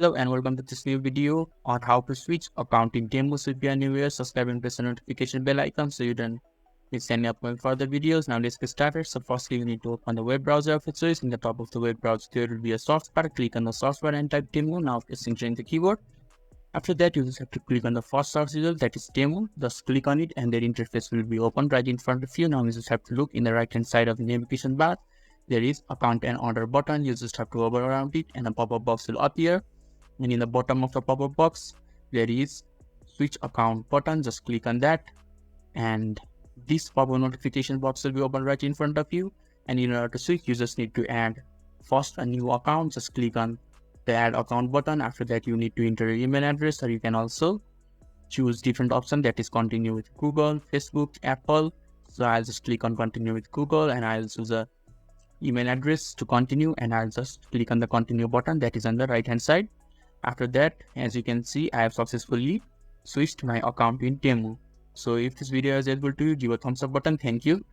Hello and welcome to this new video on how to switch account in Temu. So if you are new here, subscribe and press the notification bell icon so you don't miss any upcoming further videos. Now let's get started. So firstly, you need to open the web browser of your choice. In the top of the web browser, there will be a search bar. Click on the search bar and type Temu. Now press entering the keyword. After that, you just have to click on the first search result, that is Temu. Just click on it and their interface will be open right in front of you. Now you just have to look in the right hand side of the navigation bar. There is account and order button. You just have to hover around it and a pop-up box will appear. And in the bottom of the pop-up box, there is switch account button. Just click on that and this pop-up notification box will be open right in front of you. And in order to switch, you just need to add first a new account. Just click on the add account button. After that, you need to enter your email address, or you can also choose different option, that is continue with Google, Facebook, Apple. So I'll just click on continue with Google and I'll choose a email address to continue, and I'll just click on the continue button that is on the right hand side. After that, as you can see, I have successfully switched my account in Temu. So if this video is helpful to you, give a thumbs up button. Thank you.